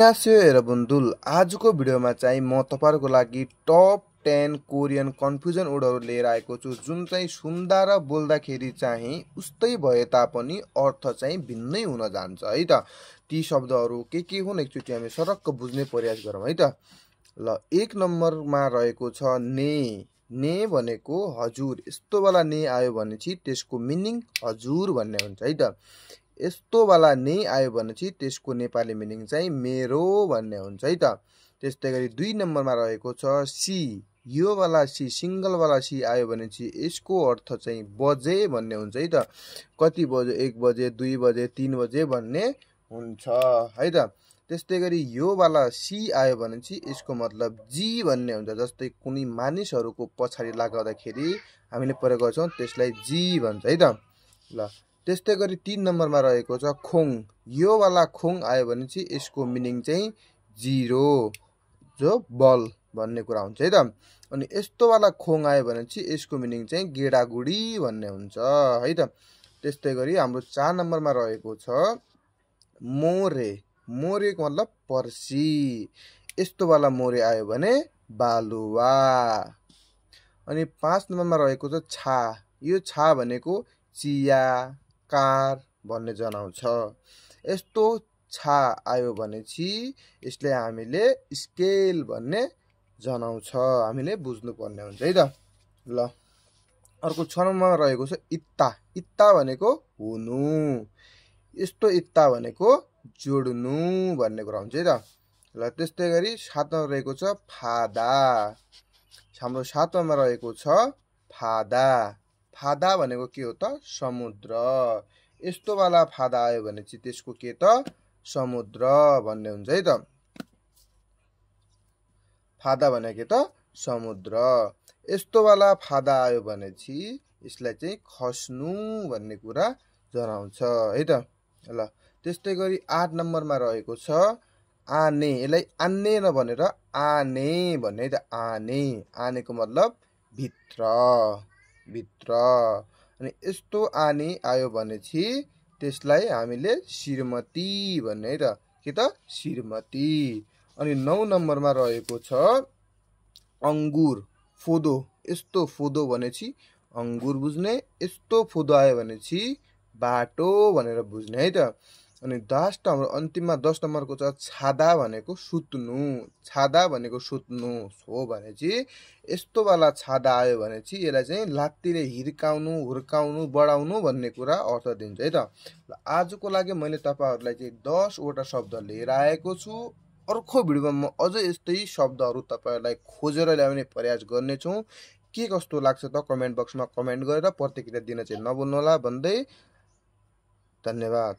안녕하세요 여러분들 आजको भिडियोमा चाहिँ म तपाईहरुको लागि टप 10 कोरियन कन्फ्युजन वर्डहरु लिएर आएको छु जुन चाहिँ सुन्दा र बोल्दाखेरि चाहिँ उस्तै भए तापनि अर्थ चाहिँ भिन्नै हुन जान्छ है त। ती शब्दहरु के हुन् एकचोटी हामी सरक्क बुझ्ने प्रयास गरौँ है त। ल एक नम्बरमा रहेको छ ने। ने भनेको हजुर। यस्तो वाला ने आयो भने चाहिँ त्यसको मिनिङ हजुर भन्ने हुन्छ है त। यस्तो वाला ने आयो भने चाहिँ त्यसको नेपाली मिनिङ चाहिँ मेरो भन्ने हुन्छ है त। त्यस्तै गरी दुई नम्बरमा रहेको छ सी। यो वाला सी सिंगल वाला सी आयो भने चाहिँ यसको अर्थ चाहिँ बजे भन्ने हुन्छ है त। कति बजे 1 बजे 2 बजे 3 बजे भन्ने हुन्छ है त। त्यस्तै गरी यो वाला सी आयो भने चाहिँ यसको मतलब जी भन्ने हुन्छ। जस्तै कुनै मानिसहरुको पछाडी लगाउँदाखेरि हामीले प्रयोग गर्छौं त्यसलाई जी भन्छ है त। ल त्यस्तै गरी 3 नम्बरमा रहेको छ खोङ। यो वाला खोङ आयो भने चाहिँ यसको मिनिङ चाहिँ जिरो जो बल भन्ने कुरा हुन्छ है त। अनि यस्तो वाला खोङ आयो भने चाहिँ यसको मिनिङ चाहिँ गेडागुडी भन्ने हुन्छ है त। त्यस्तै गरी हाम्रो 4 नम्बरमा रहेको छ मोरे। मोरेको मतलब पर्सी। यस्तो वाला मोरे आयो भने बालुवा। अनि 5 नम्बरमा रहेको छ छा। यो छा भनेको चिया कार भन्ने जनाउँछ। यस्तो छा आयो भने चाहिँ यसले हामीले स्केल भन्ने जनाउँछ। हामीले बुझ्नु पर्ने हुन्छ है त। ल अर्को 6 नम्बरमा रहेको छ इत्ता। इत्ता भनेको हुनु। यस्तो इत्ता भनेको जोड्नु भन्ने कुरा हुन्छ है त। ल त्यस्तै गरी 7 मा रहेको छ फादा। हाम्रो 7 मा रहेको छ फादा। फादा भनेको के हो त समुद्र। यस्तो वाला फादा आयो भने चाहिँ त्यसको के त समुद्र भन्ने हुन्छ है त। फादा भनेको त समुद्र। यस्तो वाला फादा आयो भने चाहिँ यसलाई चाहिँ खस्नु भन्ने कुरा जनाउँछ है त। ल त्यस्तै गरी 8 नम्बरमा रहेको छ आने। यसलाई आन्ने नभनेर आने भन्ने है त। आने। आनेको मतलब भित्र भित्र। अनि यस्तो आने आयो भने चाहिँ त्यसलाई हामीले श्रीमती भन्ने है त। के त श्रीमती। अनि 9 नम्बरमा रहेको छ अंगुर फोदो। यस्तो फोदो भनेपछि अंगुर बुझ्ने। यस्तो फोदो आयो भने चाहिँ बाटो भनेर बुझ्ने है त। अनि लास्ट हाम्रो अन्तिममा 10 नम्बरको छ छादा भनेको सुत्नु। छादा भनेको सुत्नु हो भने चाहिँ यस्तो वाला छादा आयो भने चाहिँ यसलाई चाहिँ लात्तीले हिर्काउनु हुर्काउनु बढाउनु भन्ने कुरा अर्थ दिन्छ है त। आजको लागि मैले तपाईहरुलाई चाहिँ 10 वटा शब्द लिएर आएको छु। अर्को भिडियोमा म अझ यस्तै शब्दहरु तपाईहरुलाई खोजेर ल्याउने प्रयास गर्ने छु। के कस्तो लाग्छ त कमेन्ट बक्समा कमेन्ट गरेर प्रतिक्रिया दिन चाहिँ नभुल्नु होला भन्दै धन्यवाद।